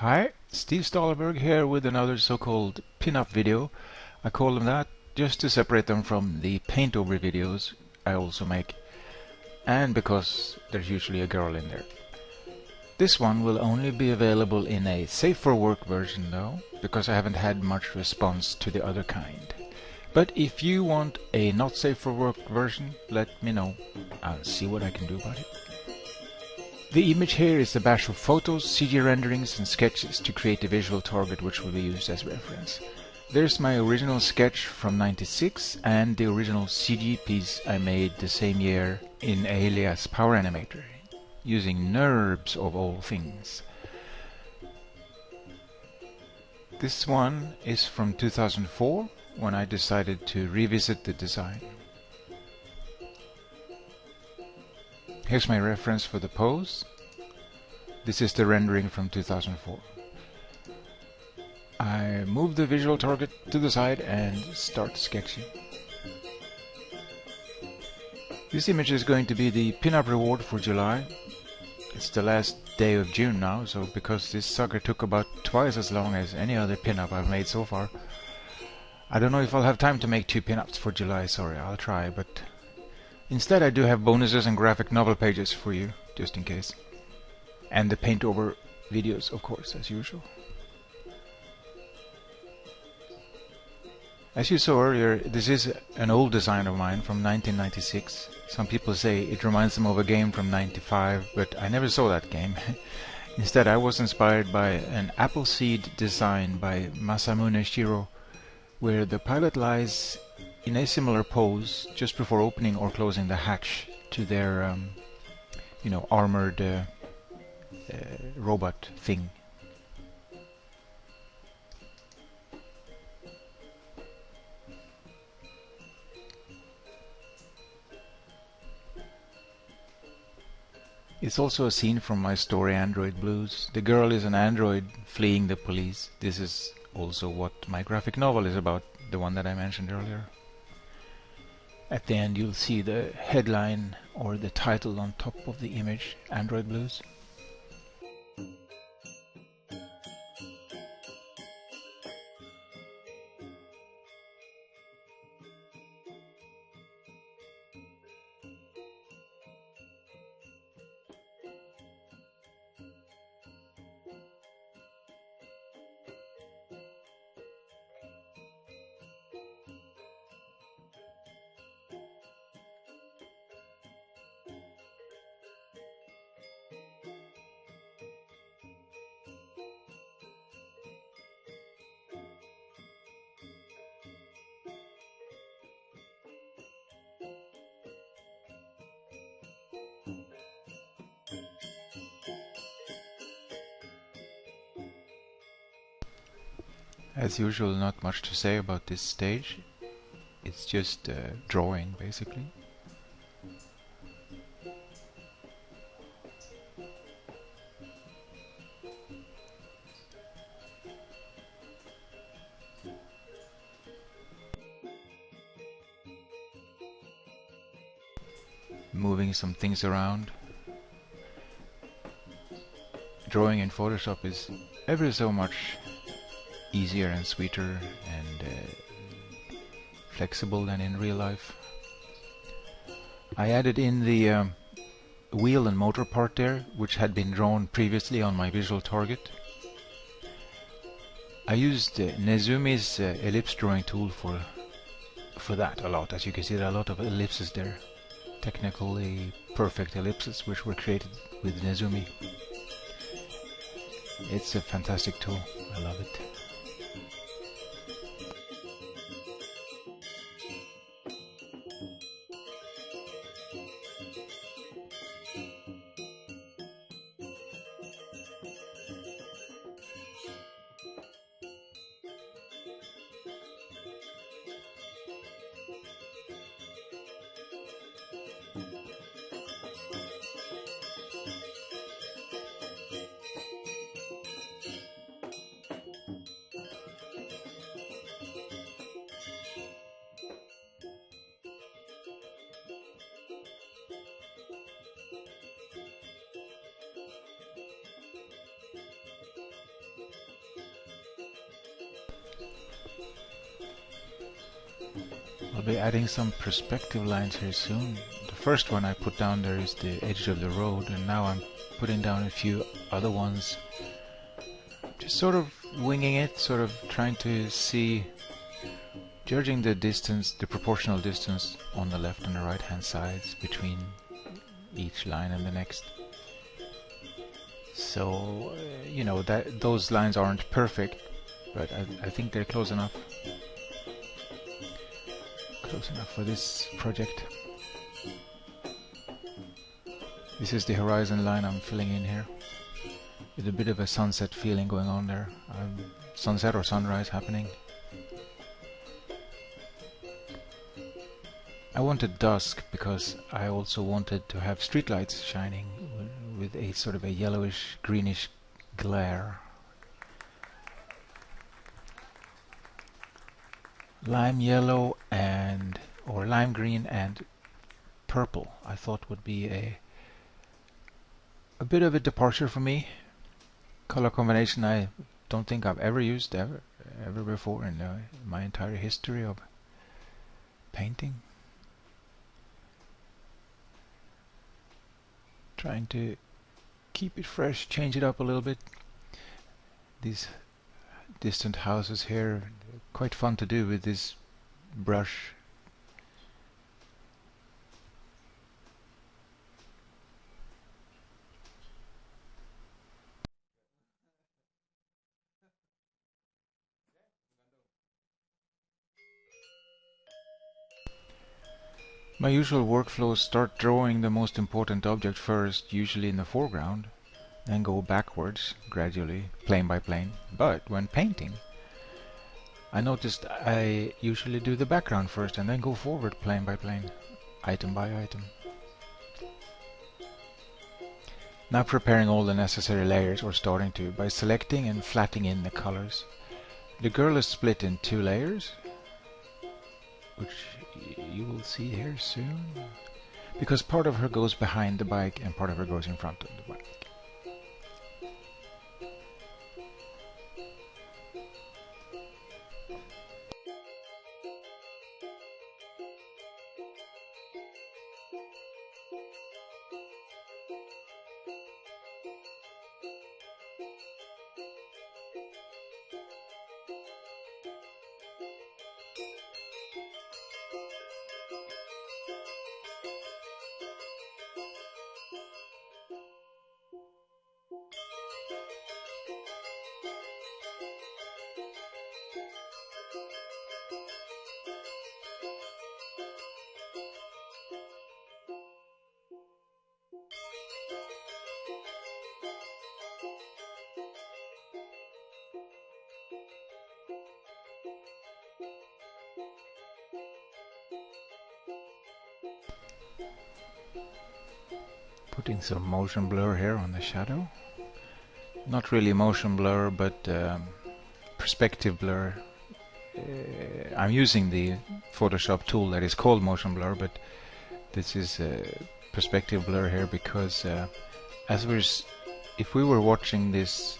Hi, Steve Stolberg here with another so-called pin-up video. I call them that just to separate them from the paint-over videos I also make, and because there's usually a girl in there. This one will only be available in a safe for work version though, because I haven't had much response to the other kind. But if you want a not safe for work version, let me know. I'll see what I can do about it. The image here is a batch of photos, CG renderings and sketches to create a visual target which will be used as reference. There's my original sketch from '96 and the original CG piece I made the same year in Alias Power Animator, using NURBS of all things. This one is from 2004, when I decided to revisit the design. Here's my reference for the pose. This is the rendering from 2004. I move the visual target to the side and start sketching. This image is going to be the pinup reward for July. It's the last day of June now, so because this sucker took about twice as long as any other pinup I've made so far, I don't know if I'll have time to make 2 pinups for July. Sorry, I'll try, but instead I do have bonuses and graphic novel pages for you, just in case. And the paint over videos, of course, as usual. As you saw earlier, this is an old design of mine from 1996. Some people say it reminds them of a game from '95, but I never saw that game. Instead, I was inspired by an Appleseed design by Masamune Shiro, where the pilot lies in a similar pose just before opening or closing the hatch to their, armored robot thing. It's also a scene from my story Android Blues. The girl is an android fleeing the police. This is also what my graphic novel is about, the one that I mentioned earlier. At the end you'll see the headline or the title on top of the image, Android Blues. As usual, not much to say about this stage. It's just drawing, basically. Moving some things around. Drawing in Photoshop is ever so much easier and sweeter and flexible than in real life. I added in the wheel and motor part there, which had been drawn previously on my visual target. I used Nezumi's ellipse drawing tool for that a lot. As you can see, there are a lot of ellipses there. Technically perfect ellipses which were created with Nezumi. It's a fantastic tool. I love it. I'll be adding some perspective lines here soon. The first one I put down there is the edge of the road, and now I'm putting down a few other ones. Just sort of winging it, sort of trying to see, judging the distance, the proportional distance on the left and the right hand sides between each line and the next. So, you know, that those lines aren't perfect, but I think they're close enough. Close enough for this project. This is the horizon line I'm filling in here, with a bit of a sunset feeling going on there. Sunset or sunrise happening. I wanted dusk because I also wanted to have streetlights shining with a sort of a yellowish greenish glare. Lime yellow or lime green and purple I thought would be a bit of a departure for me. Color combination I don't think I've ever used ever before in my entire history of painting. Trying to keep it fresh, change it up a little bit. These distant houses here, quite fun to do with this brush. My usual workflow is start drawing the most important object first, usually in the foreground, then go backwards gradually, plane by plane. But when painting, I noticed I usually do the background first and then go forward plane by plane, item by item. Now preparing all the necessary layers, or starting to, by selecting and flattening in the colors. The girl is split in 2 layers, which you will see here soon, because part of her goes behind the bike and part of her goes in front of the bike. Putting some motion blur here on the shadow. Not really motion blur, but perspective blur. I'm using the Photoshop tool that is called motion blur, but this is perspective blur here because if we were watching this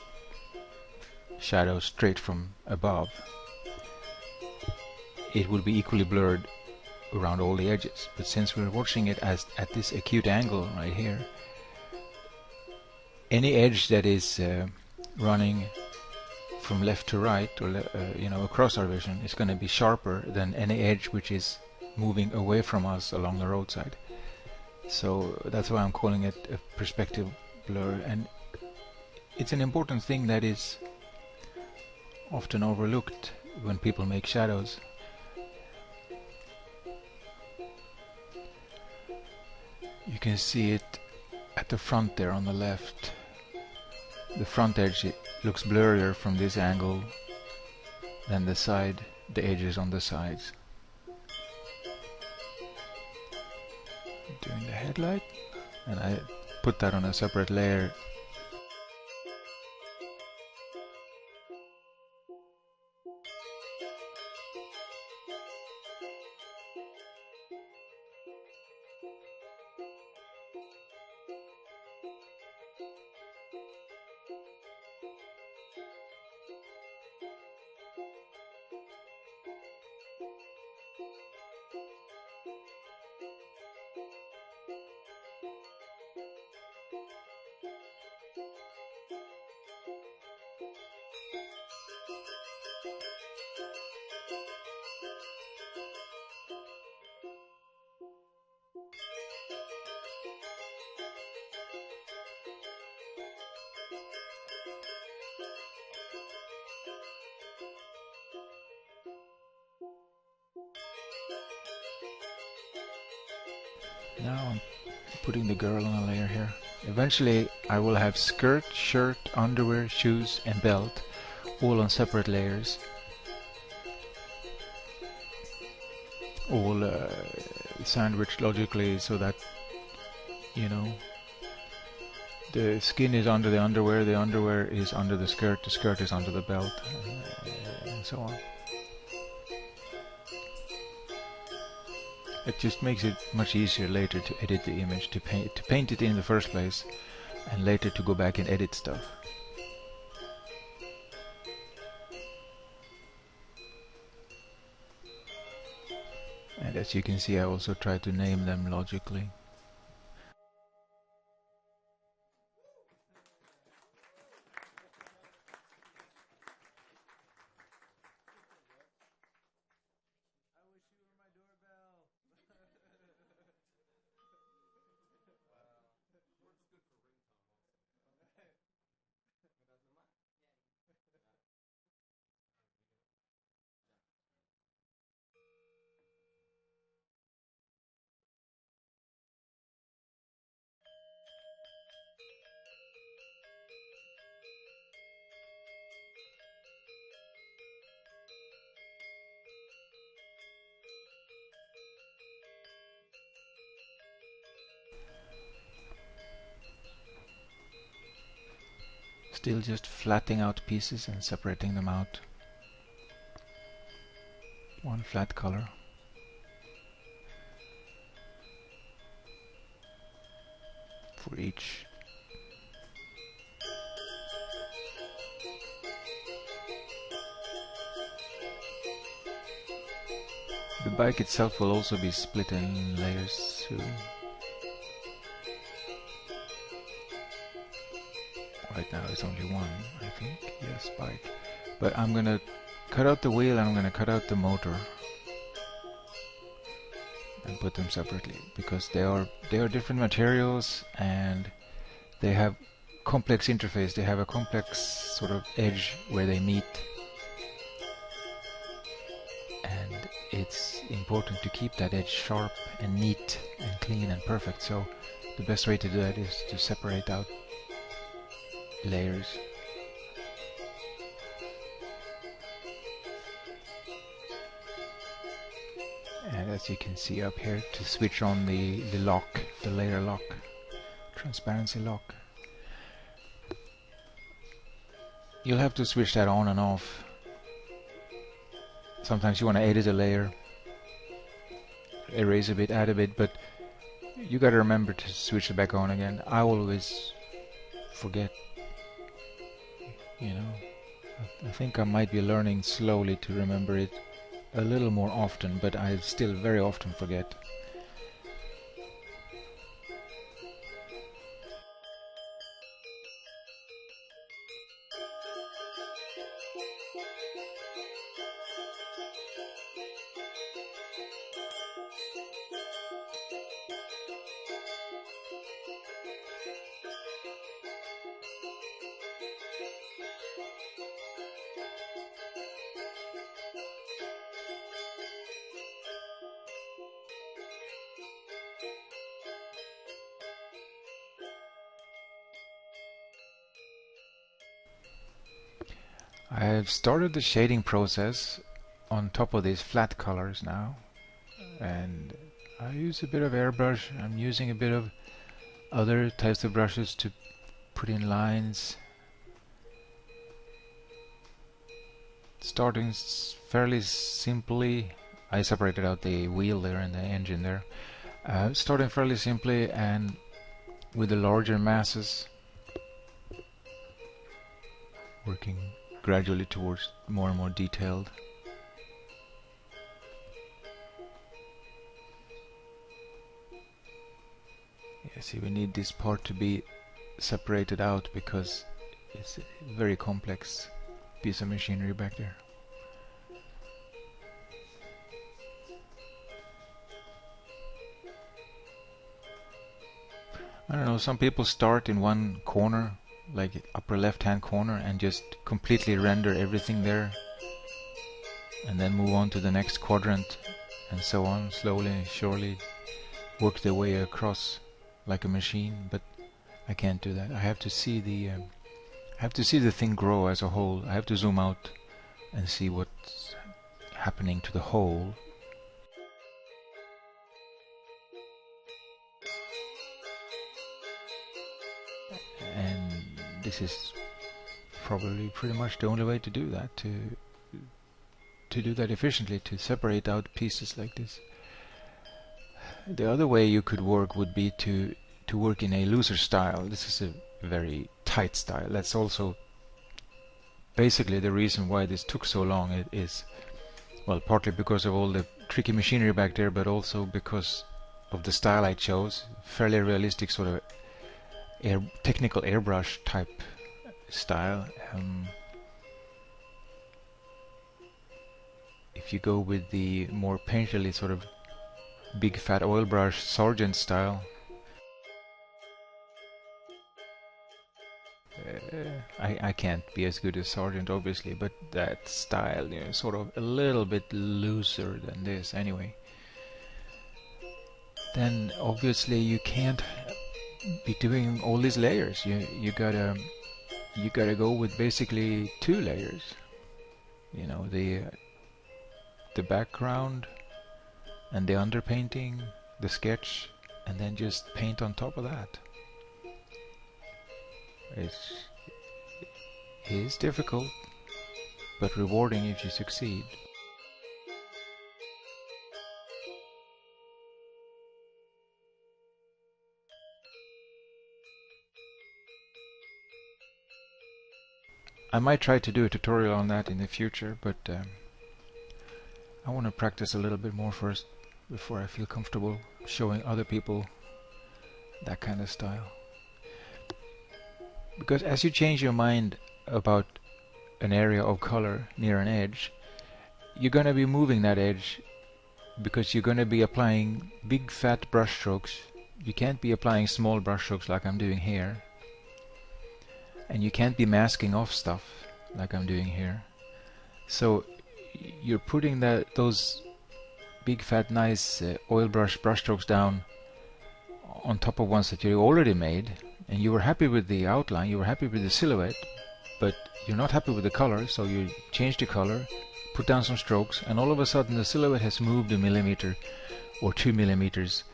shadow straight from above, it would be equally blurred around all the edges. But since we're watching it at this acute angle right here, any edge that is running from left to right, or across our vision, is going to be sharper than any edge which is moving away from us along the roadside. So that's why I'm calling it a perspective blur, and it's an important thing that is often overlooked when people make shadows. You can see it at the front there on the left. The front edge, it looks blurrier from this angle than the edges on the sides. Doing the headlight, and I put that on a separate layer. Now I'm putting the girl on a layer here. Eventually I will have skirt, shirt, underwear, shoes and belt all on separate layers, all sandwiched logically, so that, you know, the skin is under the underwear is under the skirt is under the belt, and so on. It just makes it much easier later to edit the image, to paint it in the first place, and later to go back and edit stuff. And as you can see, I also try to name them logically. Still just flattening out pieces and separating them out. One flat color. For each. The bike itself will also be split in layers soon. Right now it's only one, I think. Yes, bike. But I'm gonna cut out the wheel and I'm gonna cut out the motor and put them separately, because they are different materials and they have complex interface. They have a complex sort of edge where they meet, and it's important to keep that edge sharp and neat and clean and perfect. So the best way to do that is to separate out layers. And as you can see up here, to switch on the lock, the layer lock, transparency lock, you'll have to switch that on and off. Sometimes you want to edit a layer, erase a bit, add a bit, but you gotta remember to switch it back on again. I always forget. You know, I think I might be learning slowly to remember it a little more often, but I still very often forget. I have started the shading process on top of these flat colors now, and I use a bit of airbrush. I'm using a bit of other types of brushes to put in lines. Starting fairly simply, I separated out the wheel there and the engine there. Starting fairly simply and with the larger masses, working gradually towards more and more detailed. Yeah, see, we need this part to be separated out because it's a very complex piece of machinery back there. I don't know, some people start in one corner, like upper left hand corner, and just completely render everything there, and then move on to the next quadrant, and so on, slowly, surely, work their way across like a machine, but I can't do that. I have to see the thing grow as a whole. I have to zoom out and see what's happening to the whole. And this is probably pretty much the only way to do that, to do that efficiently, to separate out pieces like this. The other way you could work would be to work in a looser style. This is a very tight style. That's also basically the reason why this took so long. It is, well, partly because of all the tricky machinery back there, but also because of the style I chose. Fairly realistic, sort of technical airbrush type style. If you go with the more painterly sort of big fat oil brush Sargent style, I can't be as good as Sargent, obviously, but that style, you know, sort of a little bit looser than this anyway. Then obviously you can't be doing all these layers. You gotta go with basically 2 layers. You know, the background and the underpainting, the sketch, and then just paint on top of that. It is difficult, but rewarding if you succeed. I might try to do a tutorial on that in the future, but I want to practice a little bit more first before I feel comfortable showing other people that kind of style. Because as you change your mind about an area of color near an edge, you're going to be moving that edge, because you're going to be applying big fat brush strokes. You can't be applying small brush strokes like I'm doing here, and you can't be masking off stuff like I'm doing here. So you're putting those big fat nice oil brush strokes down on top of ones that you already made, and you were happy with the outline, you were happy with the silhouette, but you're not happy with the color, so you change the color, put down some strokes, and all of a sudden the silhouette has moved a millimeter or 2 millimeters.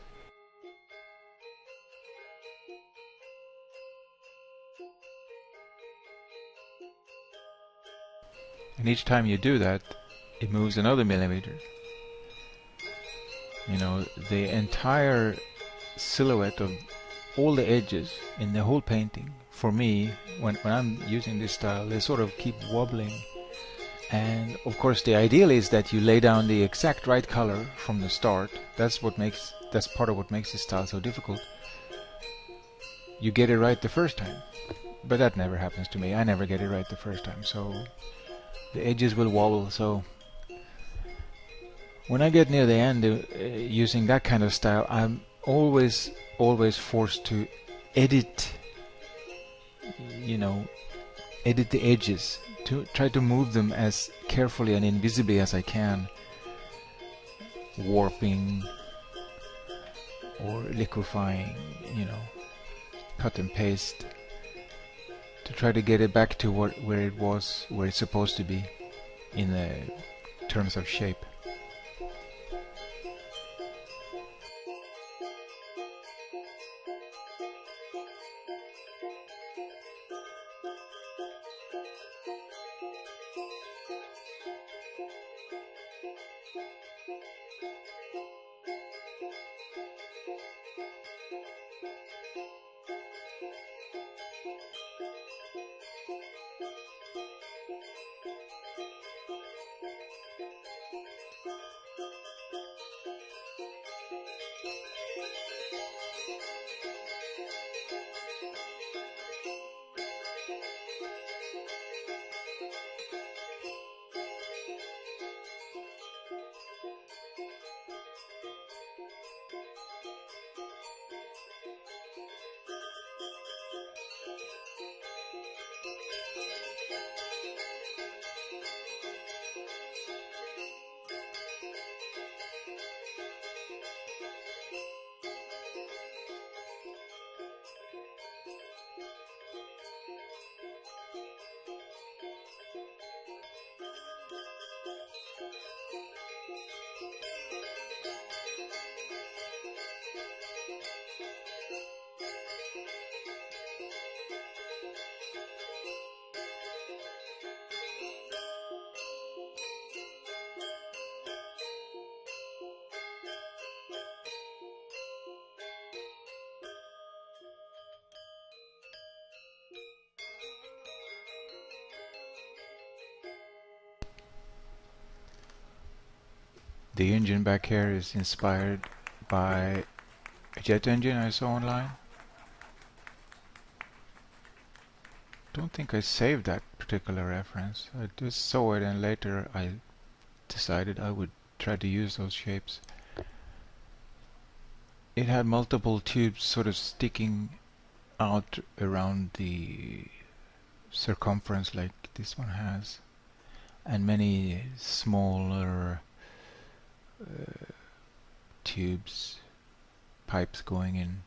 And each time you do that, it moves another millimeter. You know, the entire silhouette of all the edges in the whole painting, for me, when I'm using this style, they sort of keep wobbling. And of course the ideal is that you lay down the exact right color from the start. That's part of what makes this style so difficult. You get it right the first time, but that never happens to me. I never get it right the first time, so the edges will wobble. So when I get near the end using that kind of style, I'm always forced to edit, you know, edit the edges, to try to move them as carefully and invisibly as I can, warping or liquefying, you know, cut and paste, to try to get it back to where it's supposed to be in the terms of shape. The engine back here is inspired by a jet engine I saw online. Don't think I saved that particular reference. I just saw it and later I decided I would try to use those shapes. It had multiple tubes sort of sticking out around the circumference like this one has, and many smaller tubes, pipes going in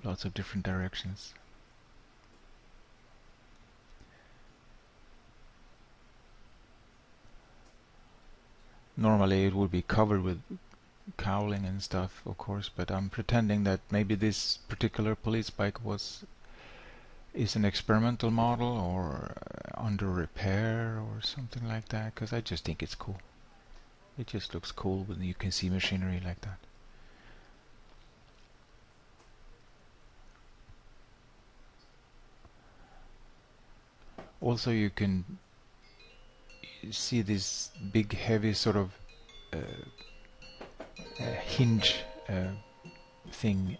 lots of different directions. Normally it would be covered with cowling and stuff, of course, but I'm pretending that maybe this particular police bike is an experimental model or under repair or something like that, because I just think it's cool. It just looks cool when you can see machinery like that. Also, you can see this big heavy sort of hinge thing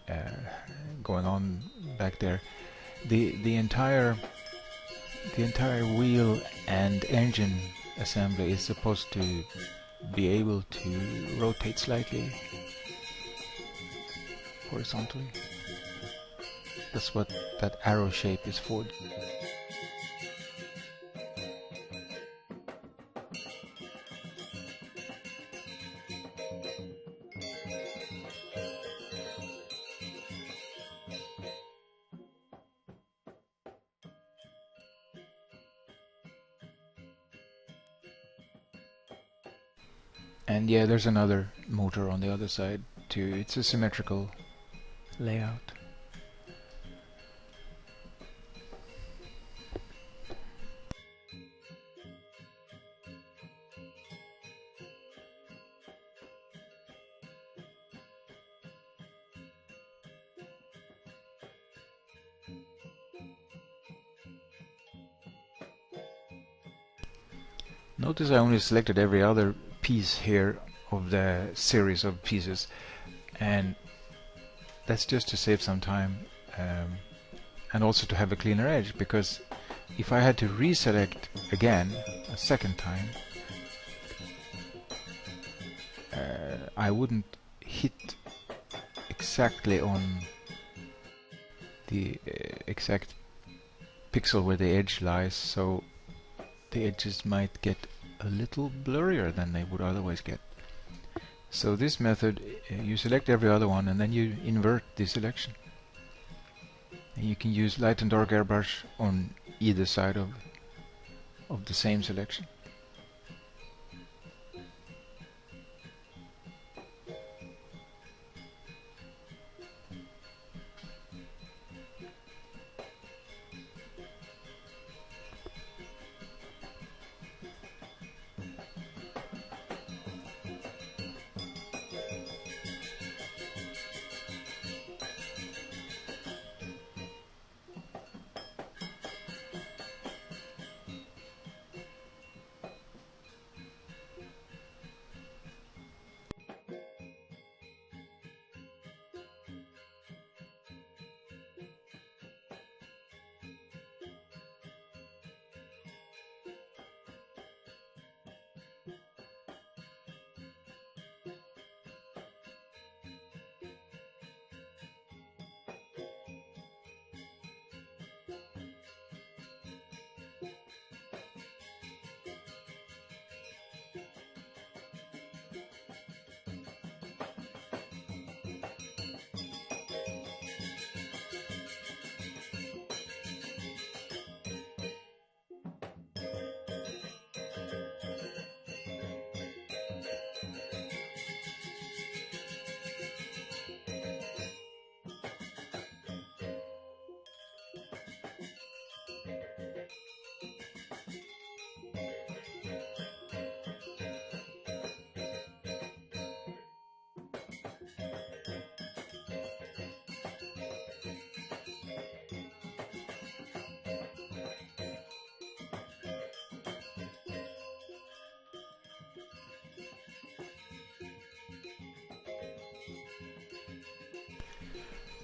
going on back there. The entire wheel and engine assembly is supposed to be able to rotate slightly horizontally. That's what that arrow shape is for. And yeah, there's another motor on the other side too. It's a symmetrical layout. Notice I only selected every other piece here of the series of pieces, and that's just to save some time and also to have a cleaner edge, because if I had to reselect again a second time, I wouldn't hit exactly on the exact pixel where the edge lies, so the edges might get a little blurrier than they would otherwise get. So this method, you select every other one and then you invert the selection. And you can use light and dark airbrush on either side of the same selection.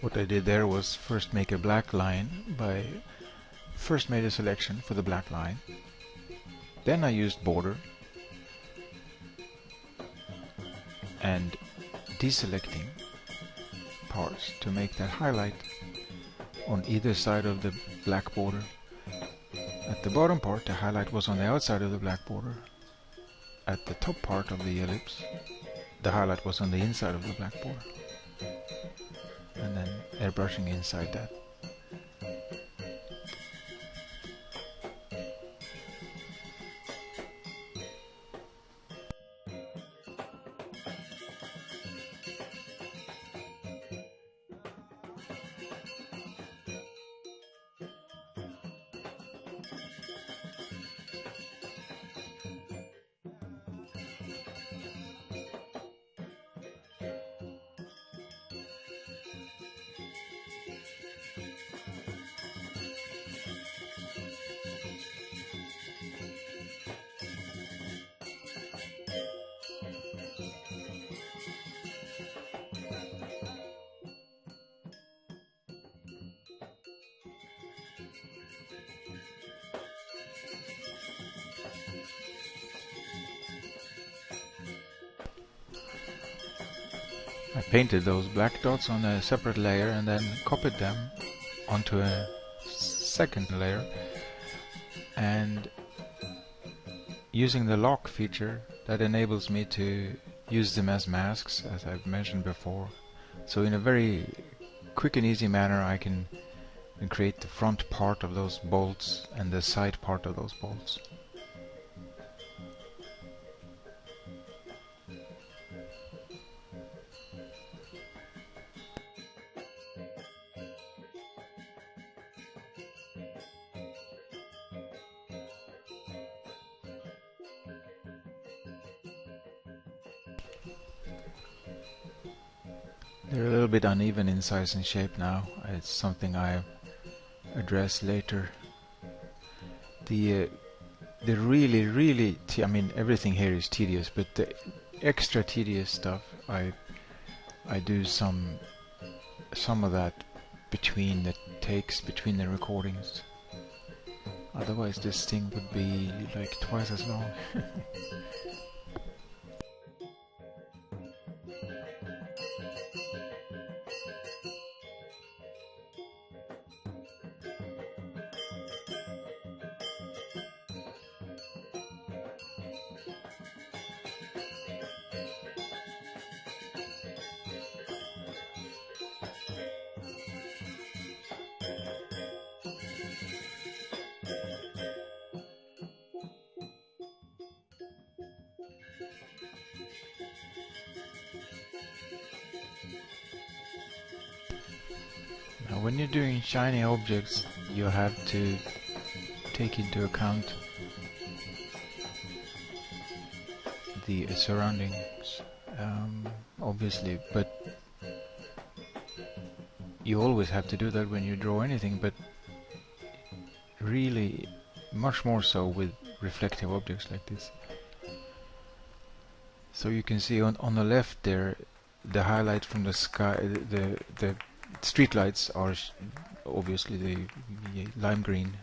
What I did there was first make a black line first made a selection for the black line, then I used border and deselecting parts to make that highlight on either side of the black border. At the bottom part, the highlight was on the outside of the black border. At the top part of the ellipse, the highlight was on the inside of the black border. And then airbrushing inside that. I painted those black dots on a separate layer and then copied them onto a second layer, and using the lock feature that enables me to use them as masks, as I've mentioned before. So in a very quick and easy manner I can create the front part of those bolts and the side part of those bolts. They're a little bit uneven in size and shape now. It's something I address later. The really I mean, everything here is tedious, but the extra tedious stuff I do some of that between the takes, between the recordings. Otherwise this thing would be like twice as long. Now, when you're doing shiny objects, you have to take into account the surroundings, obviously, but you always have to do that when you draw anything, but really much more so with reflective objects like this. So you can see on the left there, the highlight from the sky, the street lights are obviously the lime green,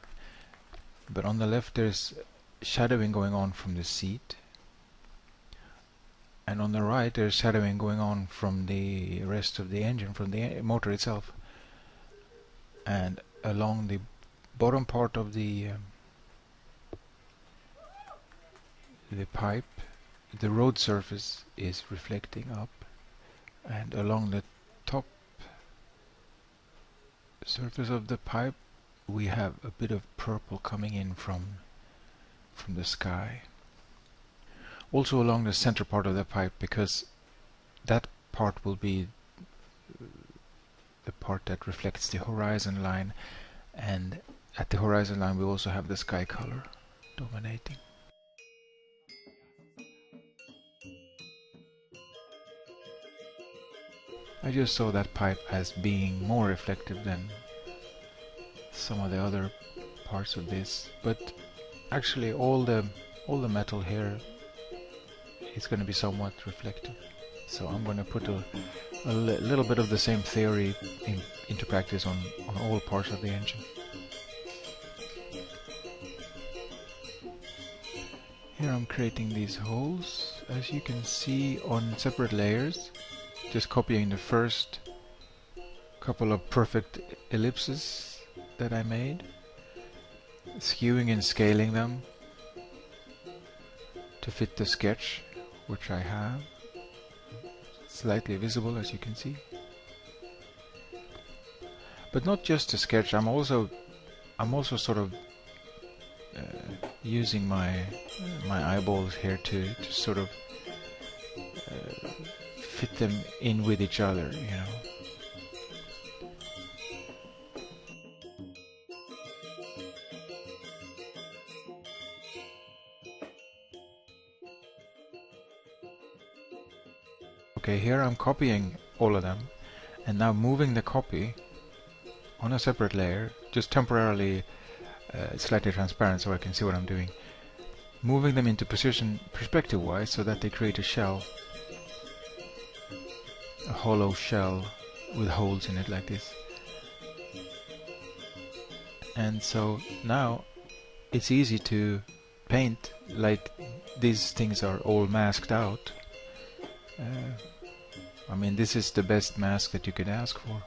but on the left there's shadowing going on from the seat, and on the right there's shadowing going on from the rest of the engine, from the motor itself. And along the bottom part of the pipe, the road surface is reflecting up, and along the top surface of the pipe we have a bit of purple coming in from the sky. Also along the center part of the pipe, because that part will be the part that reflects the horizon line, and at the horizon line we also have the sky color dominating. I just saw that pipe as being more reflective than some of the other parts of this, but actually all the metal here is going to be somewhat reflective. So I'm going to put a little bit of the same theory into practice on all parts of the engine. Here I'm creating these holes, as you can see, on separate layers, just copying the first couple of perfect ellipses that I made, skewing and scaling them to fit the sketch which I have. Slightly visible, as you can see. But not just a sketch, I'm also sort of using my eyeballs here to sort of fit them in with each other, you know. Okay, here I'm copying all of them, and now moving the copy on a separate layer, just temporarily slightly transparent so I can see what I'm doing. Moving them into position perspective-wise so that they create a shell, a hollow shell with holes in it like this. And so now it's easy to paint like these things are all masked out. I mean, this is the best mask that you could ask for.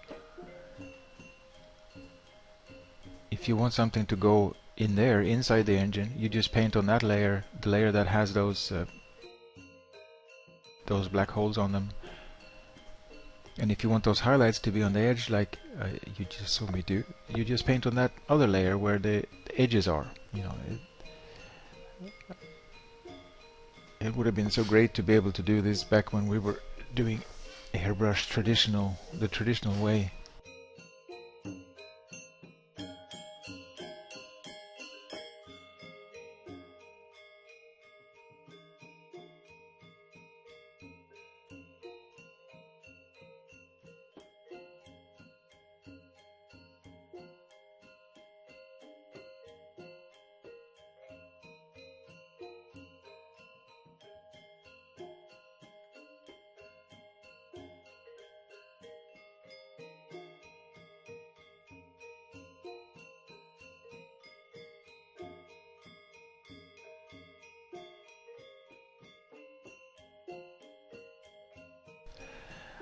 If you want something to go in there, inside the engine, you just paint on that layer, the layer that has those black holes on them. And if you want those highlights to be on the edge, like you just saw me do, you just paint on that other layer where the edges are. You know, it would have been so great to be able to do this back when we were doing airbrush the traditional way.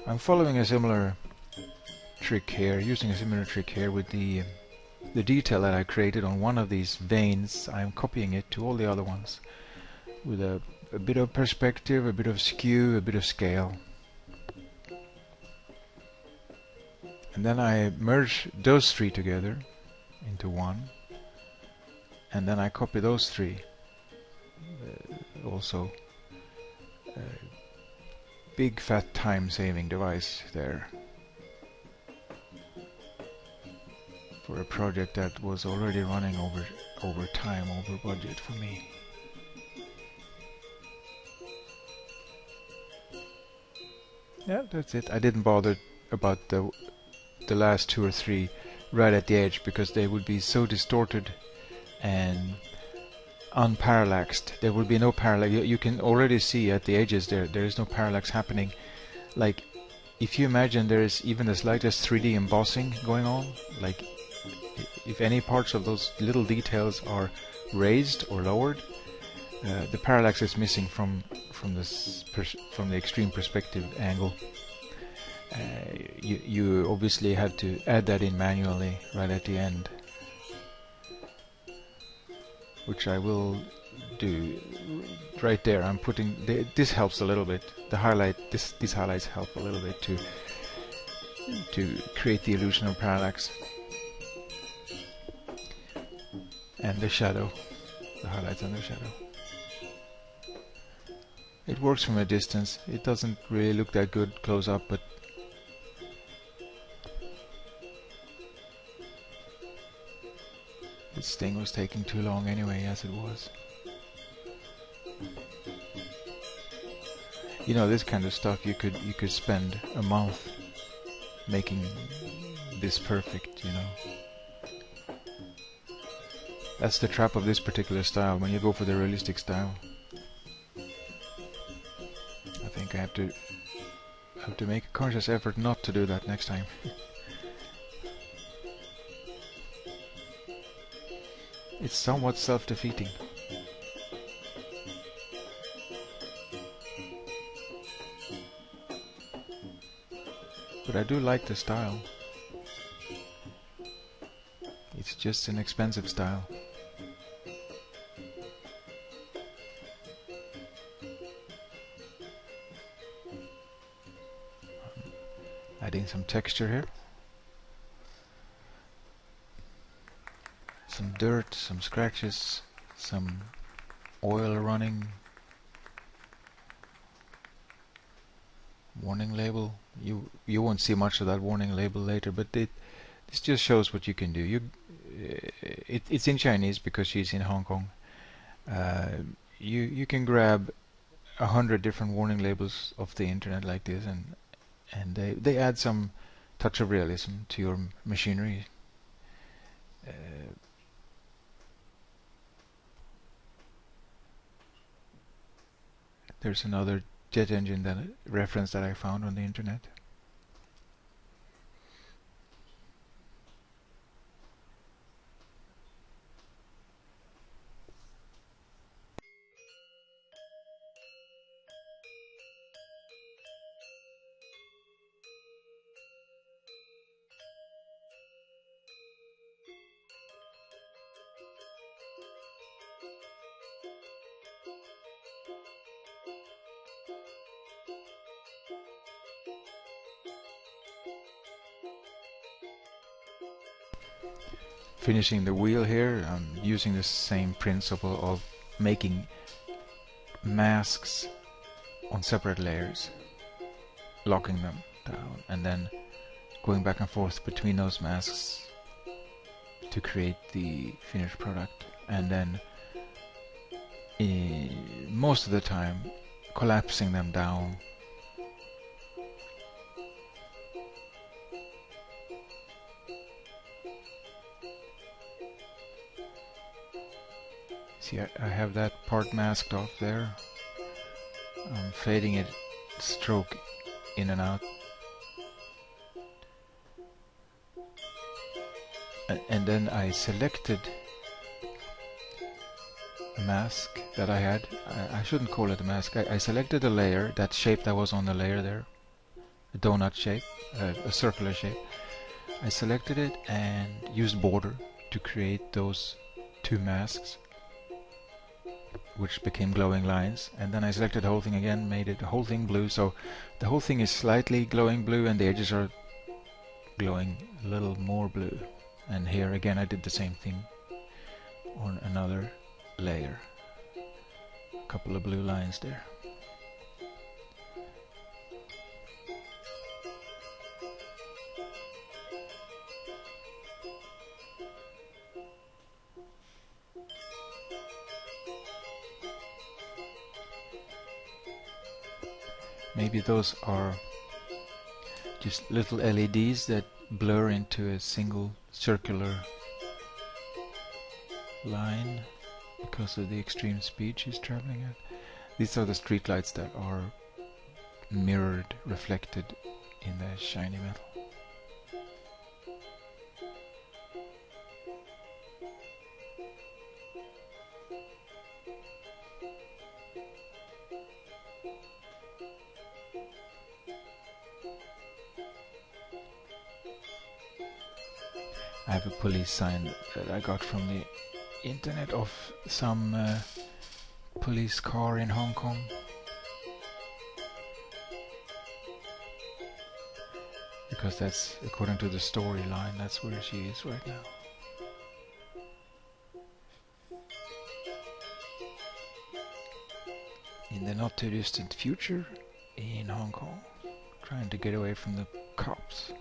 I'm following a similar trick here, using a similar trick here with the detail that I created on one of these veins. I'm copying it to all the other ones with a bit of perspective, a bit of skew, a bit of scale. And then I merge those three together into one, and then I copy those three also. Big fat time-saving device there for a project that was already running over time, over budget for me. Yeah, that's it. I didn't bother about the last two or three right at the edge because they would be so distorted and unparallaxed. There would be no parallax. You can already see at the edges there is no parallax happening. Like, if you imagine there is even the slightest 3D embossing going on, like if any parts of those little details are raised or lowered, the parallax is missing from the extreme perspective angle. You obviously have to add that in manually right at the end, which I will do right there. I'm putting this helps a little bit. These highlights help a little bit to create the illusion of parallax. And the shadow, the highlights and the shadow. It works from a distance. It doesn't really look that good close up, but this thing was taking too long anyway, as it was. You know, this kind of stuff you could spend a month making this perfect, you know. That's the trap of this particular style, when you go for the realistic style. I think I have to have to make a conscious effort not to do that next time. It's somewhat self-defeating. But I do like the style. It's just an expensive style. Adding some texture here. Some dirt, some scratches, some oil running. Warning label. You won't see much of that warning label later, but this just shows what you can do. It's in Chinese because she's in Hong Kong. You can grab 100 different warning labels off the internet like this, and they add some touch of realism to your machinery. There's another jet engine reference that I found on the internet. Finishing the wheel here, I'm using the same principle of making masks on separate layers, locking them down, and then going back and forth between those masks to create the finished product, and then most of the time collapsing them down. See, I have that part masked off there. I'm fading it stroke in and out. And then I selected a mask that I had. I shouldn't call it a mask. I selected a layer, that shape that was on the layer there. A donut shape, a circular shape. I selected it and used border to create those two masks, which became glowing lines, and then I selected the whole thing again, made it the whole thing blue, so the whole thing is slightly glowing blue and the edges are glowing a little more blue. And here again I did the same thing on another layer, a couple of blue lines there. Maybe those are just little LEDs that blur into a single circular line because of the extreme speed she's traveling at. These are the streetlights that are mirrored, reflected in the shiny metal. I have a police sign that I got from the internet of some police car in Hong Kong. Because that's, according to the storyline, that's where she is right now. In the not too distant future, in Hong Kong, trying to get away from the cops.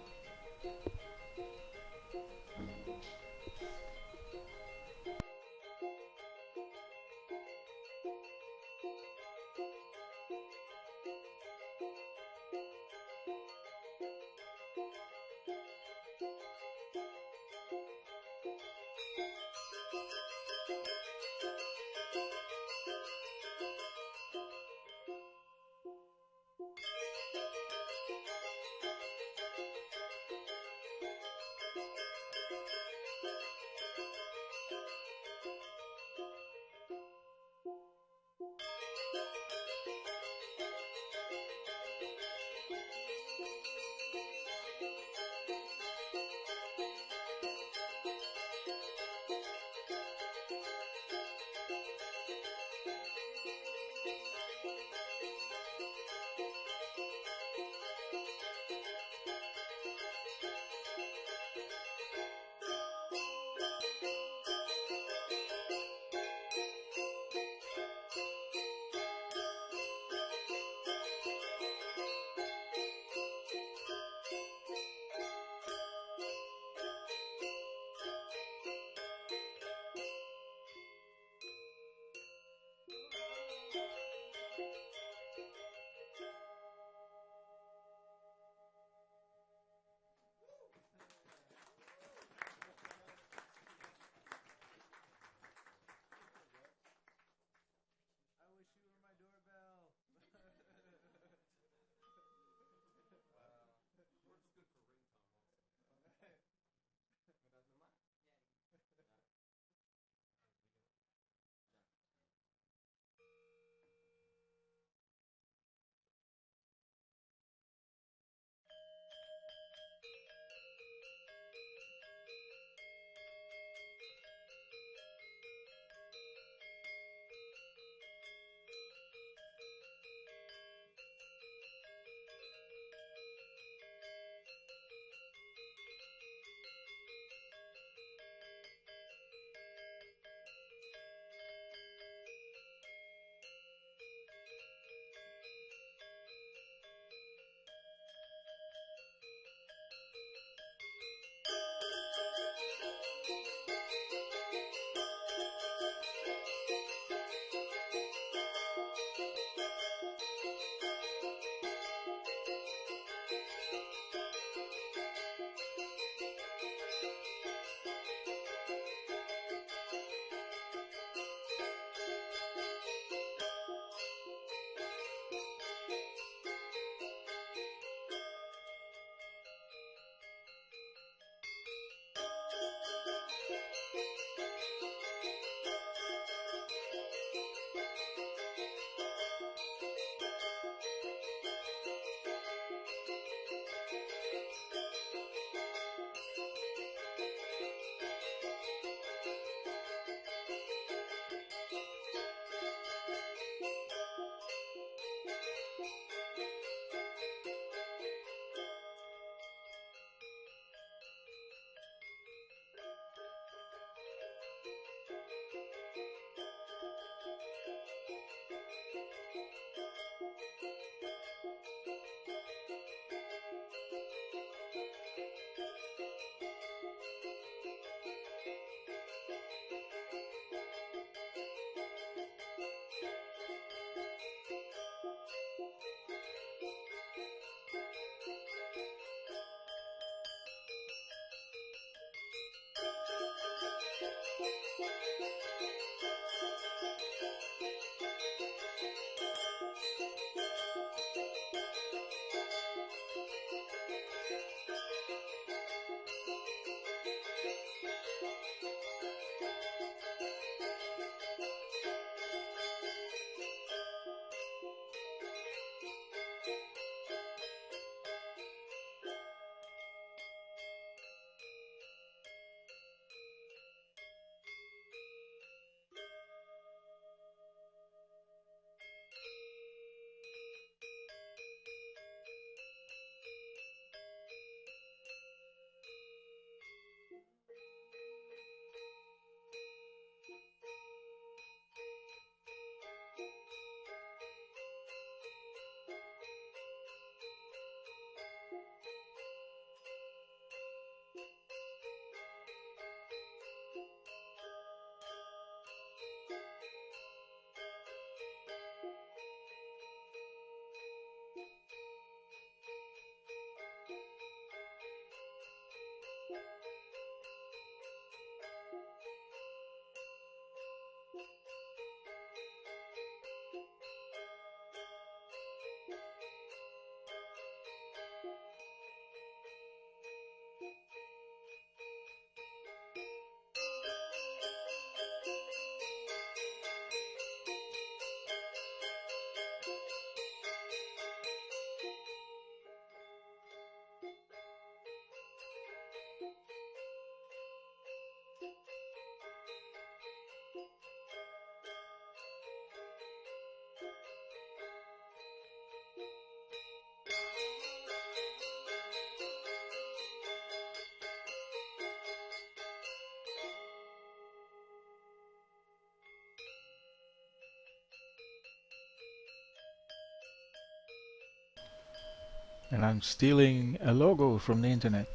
and I'm stealing a logo from the internet.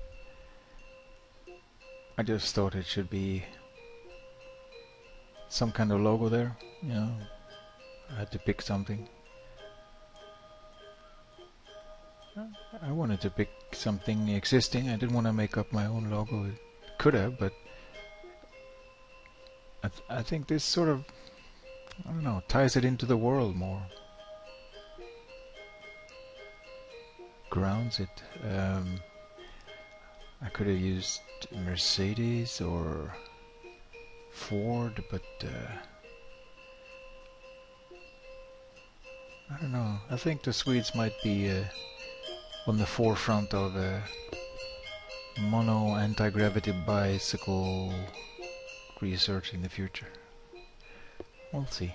I just thought it should be some kind of logo there, you know. I had to pick something. I wanted to pick something existing. I didn't want to make up my own logo. It could have, but I think this sort of, I don't know, ties it into the world more. Grounds it. I could have used Mercedes or Ford, but I don't know. I think the Swedes might be on the forefront of mono anti-gravity bicycle research in the future. We'll see.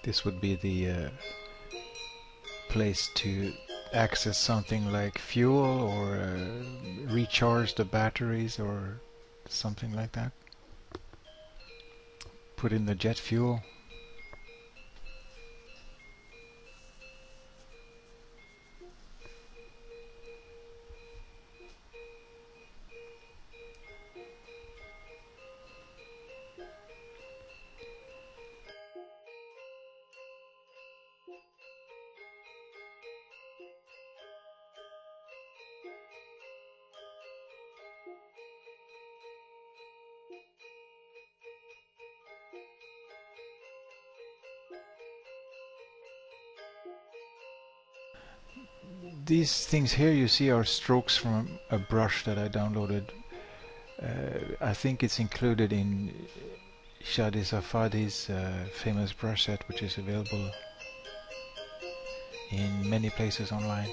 This would be the place to access something like fuel or recharge the batteries or something like that. Put in the jet fuel. These things here you see are strokes from a brush that I downloaded. I think it's included in Shadi Safadi's famous brush set, which is available in many places online.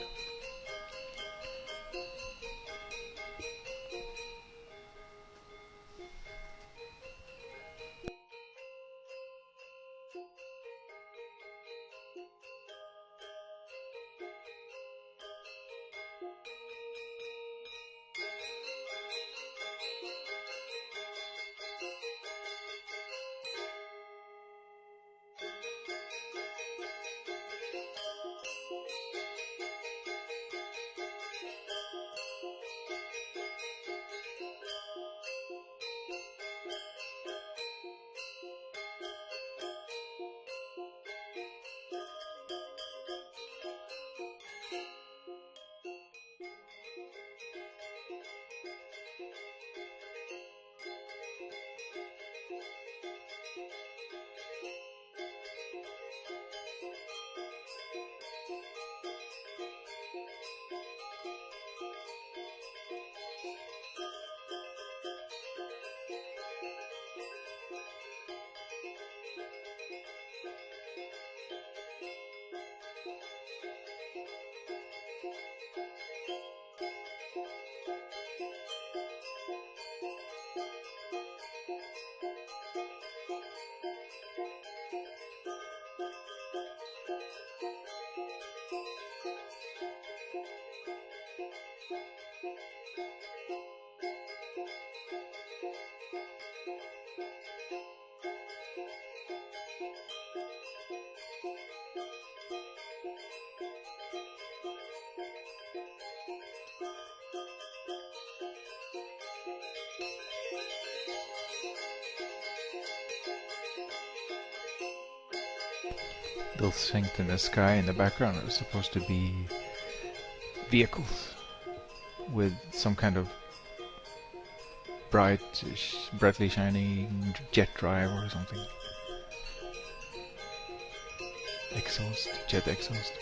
Those things in the sky in the background are supposed to be vehicles with some kind of brightly shining jet drive or something. Exhaust, jet exhaust.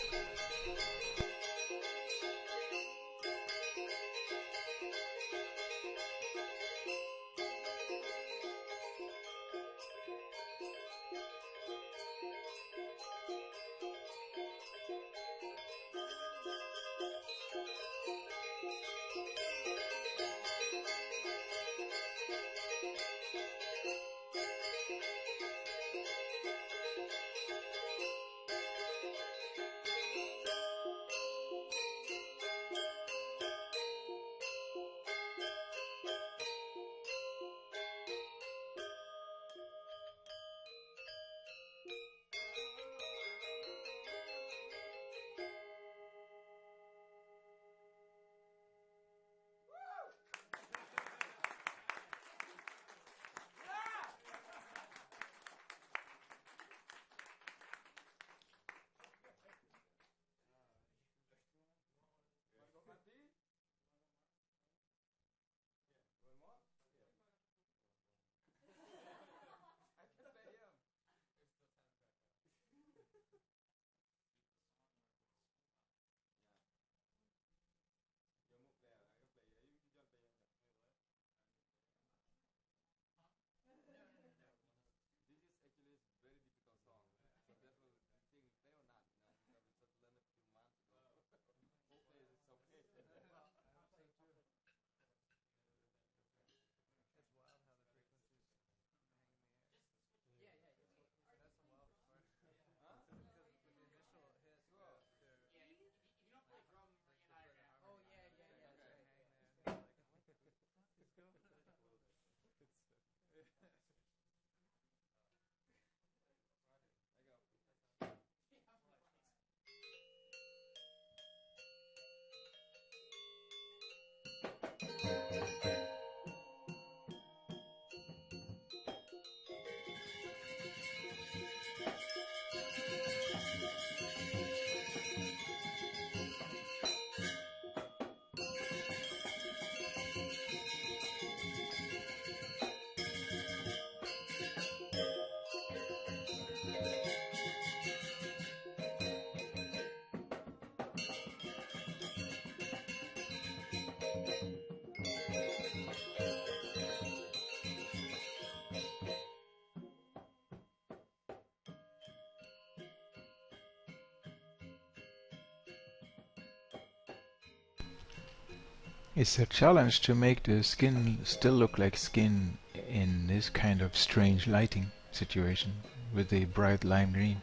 It's a challenge to make the skin still look like skin in this kind of strange lighting situation with the bright lime green.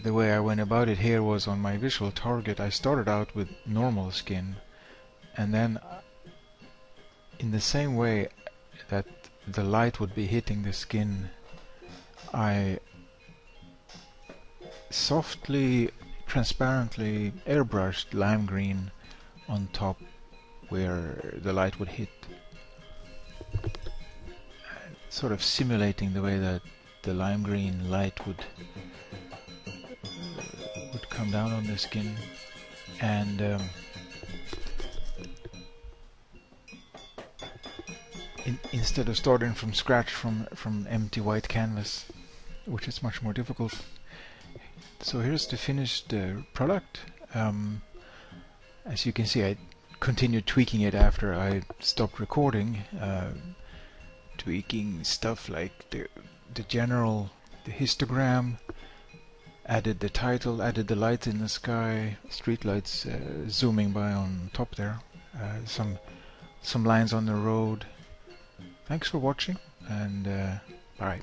The way I went about it here was on my visual target. I started out with normal skin, and then in the same way that the light would be hitting the skin, I softly, transparently airbrushed lime green on top where the light would hit, sort of simulating the way that the lime green light would come down on the skin. And instead of starting from scratch from empty white canvas, which is much more difficult. So here's the finished product. As you can see, I continued tweaking it after I stopped recording, tweaking stuff like the histogram, added the title, added the lights in the sky, street lights zooming by on top there, some lines on the road. Thanks for watching, and bye.